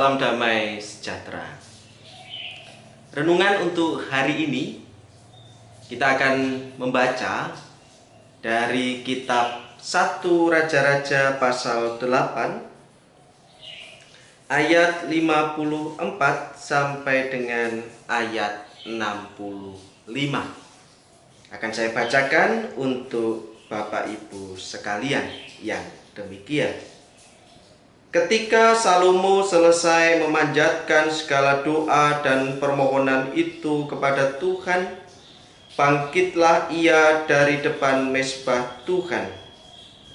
Salam damai sejahtera. Renungan untuk hari ini kita akan membaca dari kitab 1 Raja-Raja pasal 8 ayat 54 sampai dengan ayat 65. Akan saya bacakan untuk Bapak Ibu sekalian yang demikian. Ketika Salomo selesai memanjatkan segala doa dan permohonan itu kepada Tuhan, bangkitlah ia dari depan mezbah Tuhan,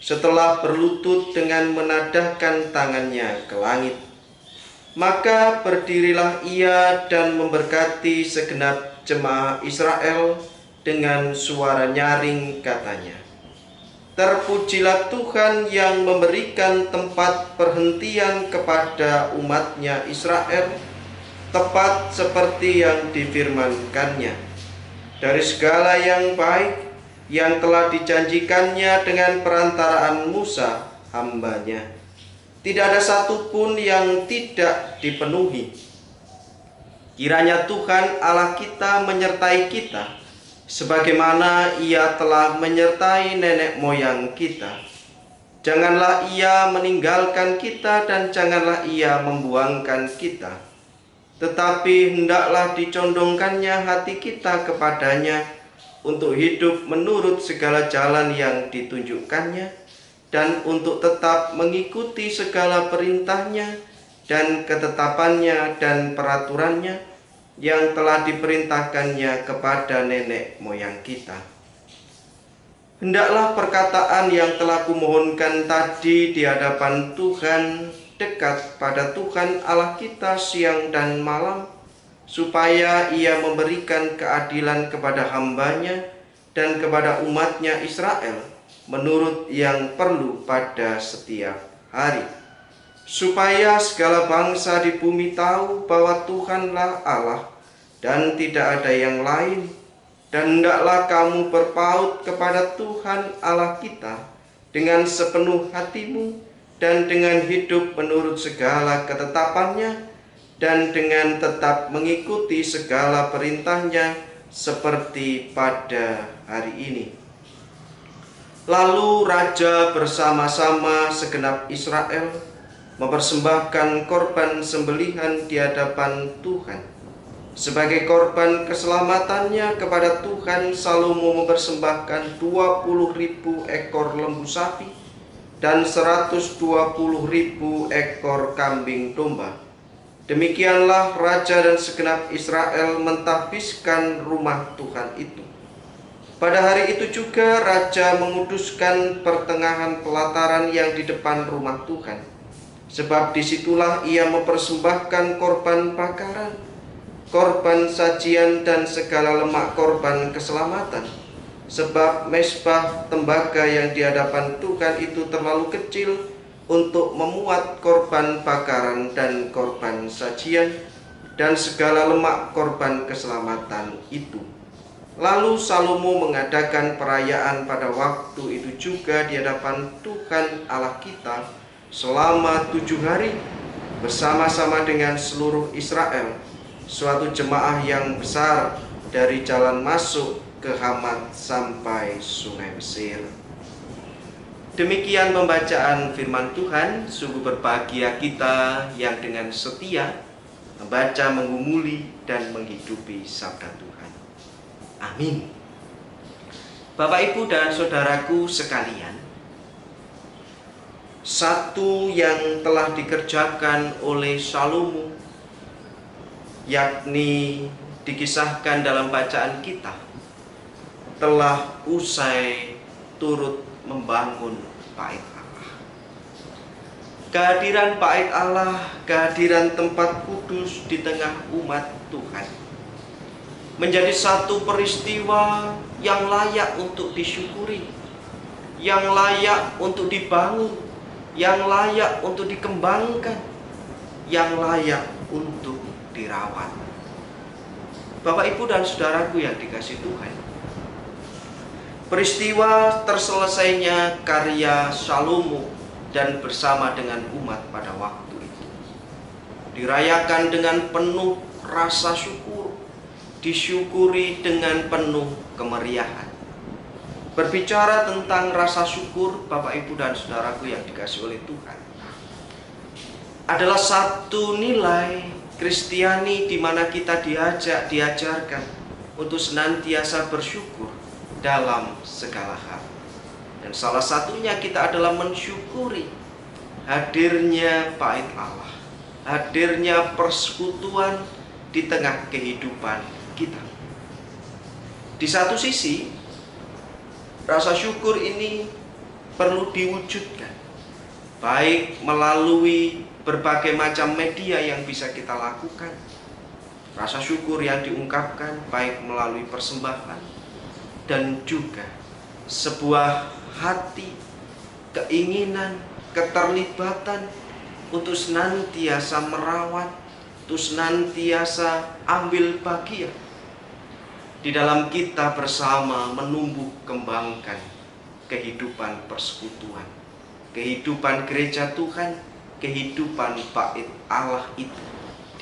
setelah berlutut dengan menadahkan tangannya ke langit. Maka berdirilah ia dan memberkati segenap jemaah Israel dengan suara nyaring, katanya, "Terpujilah Tuhan yang memberikan tempat perhentian kepada umatnya Israel, tepat seperti yang difirmankannya, dari segala yang baik yang telah dijanjikannya dengan perantaraan Musa hambanya. Tidak ada satupun yang tidak dipenuhi. Kiranya Tuhan Allah kita menyertai kita, sebagaimana Ia telah menyertai nenek moyang kita. Janganlah Ia meninggalkan kita dan janganlah Ia membuangkan kita. Tetapi hendaklah dicondongkannya hati kita kepadanya untuk hidup menurut segala jalan yang ditunjukkannya dan untuk tetap mengikuti segala perintahnya dan ketetapannya dan peraturannya yang telah diperintahkannya kepada nenek moyang kita. Hendaklah perkataan yang telah kumohonkan tadi di hadapan Tuhan dekat pada Tuhan Allah kita siang dan malam, supaya Ia memberikan keadilan kepada hambanya dan kepada umatnya Israel menurut yang perlu pada setiap hari, supaya segala bangsa di bumi tahu bahwa Tuhanlah Allah dan tidak ada yang lain. Dan hendaklah kamu berpaut kepada Tuhan Allah kita dengan sepenuh hatimu dan dengan hidup menurut segala ketetapannya dan dengan tetap mengikuti segala perintahnya seperti pada hari ini." Lalu raja bersama-sama segenap Israel mempersembahkan korban sembelihan di hadapan Tuhan. Sebagai korban keselamatannya kepada Tuhan, Salomo mempersembahkan 20.000 ekor lembu sapi dan 120.000 ekor kambing domba. Demikianlah raja dan segenap Israel mentahbiskan rumah Tuhan itu. Pada hari itu juga raja menguduskan pertengahan pelataran yang di depan rumah Tuhan, sebab disitulah ia mempersembahkan korban bakaran, korban sajian dan segala lemak korban keselamatan. Sebab mezbah tembaga yang di hadapan Tuhan itu terlalu kecil untuk memuat korban bakaran dan korban sajian dan segala lemak korban keselamatan itu. Lalu Salomo mengadakan perayaan pada waktu itu juga di hadapan Tuhan Allah kita selama 7 hari bersama-sama dengan seluruh Israel, suatu jemaah yang besar dari jalan masuk ke Hamat sampai Sungai Mesir. Demikian pembacaan firman Tuhan. Sungguh berbahagia kita yang dengan setia membaca, menggumuli, dan menghidupi sabda Tuhan. Amin. Bapak, Ibu, dan saudaraku sekalian, satu yang telah dikerjakan oleh Salomo, yakni dikisahkan dalam bacaan kita, telah usai turut membangun bait Allah. Kehadiran bait Allah, kehadiran tempat kudus di tengah umat Tuhan, menjadi satu peristiwa yang layak untuk disyukuri, yang layak untuk dibangun, yang layak untuk dikembangkan, yang layak untuk dirawat. Bapak, Ibu, dan saudaraku yang dikasihi Tuhan, peristiwa terselesainya karya Salomo dan bersama dengan umat pada waktu itu dirayakan dengan penuh rasa syukur, disyukuri dengan penuh kemeriahan. Berbicara tentang rasa syukur, Bapak, Ibu, dan saudaraku yang dikasihi oleh Tuhan, adalah satu nilai Kristiani di mana kita diajarkan untuk senantiasa bersyukur dalam segala hal. Dan salah satunya kita adalah mensyukuri hadirnya bait Allah, hadirnya persekutuan di tengah kehidupan kita. Di satu sisi, rasa syukur ini perlu diwujudkan, baik melalui berbagai macam media yang bisa kita lakukan. Rasa syukur yang diungkapkan baik melalui persembahan dan juga sebuah hati, keinginan, keterlibatan untuk senantiasa merawat, untuk senantiasa ambil bagian di dalam kita bersama menumbuh kembangkan kehidupan persekutuan, kehidupan gereja Tuhan, kehidupan bait Allah itu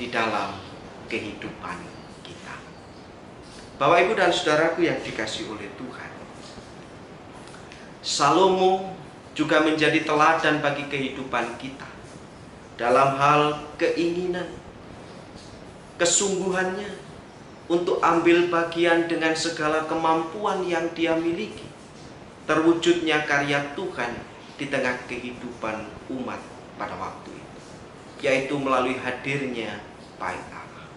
di dalam kehidupan kita. Bapak, Ibu, dan saudaraku yang dikasihi oleh Tuhan, Salomo juga menjadi teladan bagi kehidupan kita dalam hal keinginan, kesungguhannya untuk ambil bagian dengan segala kemampuan yang dia miliki, terwujudnya karya Tuhan di tengah kehidupan umat pada waktu itu, yaitu melalui hadirnya bait Allah.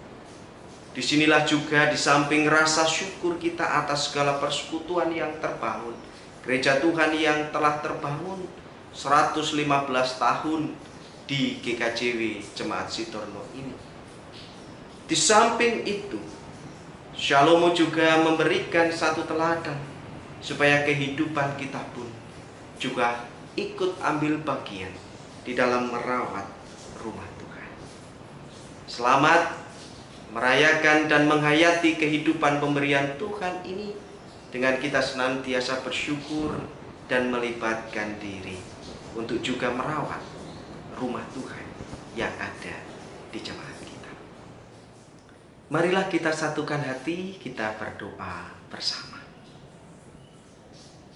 Disinilah juga di samping rasa syukur kita atas segala persekutuan yang terbangun, gereja Tuhan yang telah terbangun 115 tahun di GKJW Jemaat Sitorno ini. Di samping itu, Salomo juga memberikan satu teladan supaya kehidupan kita pun juga ikut ambil bagian di dalam merawat rumah Tuhan. Selamat merayakan dan menghayati kehidupan pemberian Tuhan ini dengan kita senantiasa bersyukur dan melibatkan diri untuk juga merawat rumah Tuhan yang ada di jemaat kita. Marilah kita satukan hati, kita berdoa bersama.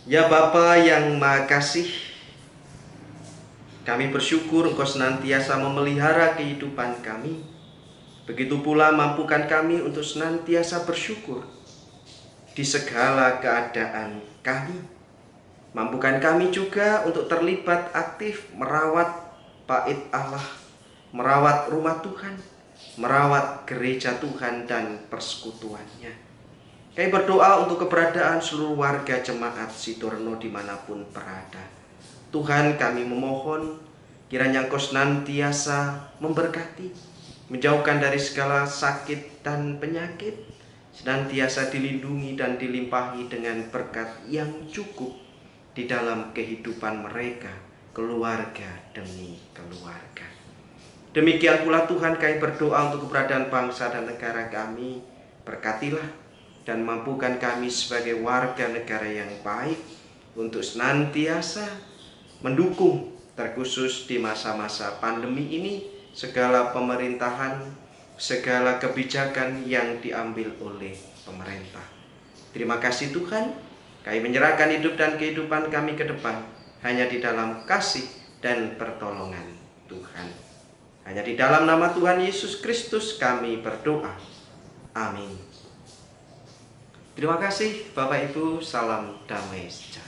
Ya Bapa yang Maha Kasih, kami bersyukur Engkau senantiasa memelihara kehidupan kami. Begitu pula mampukan kami untuk senantiasa bersyukur di segala keadaan kami. Mampukan kami juga untuk terlibat aktif merawat bait Allah, merawat rumah Tuhan, merawat gereja Tuhan dan persekutuannya. Kami berdoa untuk keberadaan seluruh warga jemaat Sitorno dimanapun berada. Tuhan, kami memohon kiranya Engkau senantiasa memberkati, menjauhkan dari segala sakit dan penyakit, senantiasa dilindungi dan dilimpahi dengan berkat yang cukup di dalam kehidupan mereka, keluarga demi keluarga. Demikian pula Tuhan, kami berdoa untuk keberadaan bangsa dan negara kami. Berkatilah dan mampukan kami sebagai warga negara yang baik untuk senantiasa mendukung, terkhusus di masa-masa pandemi ini, segala pemerintahan, segala kebijakan yang diambil oleh pemerintah. Terima kasih Tuhan, kami menyerahkan hidup dan kehidupan kami ke depan hanya di dalam kasih dan pertolongan Tuhan. Hanya di dalam nama Tuhan Yesus Kristus kami berdoa. Amin. Terima kasih Bapak Ibu, salam damai sejahtera.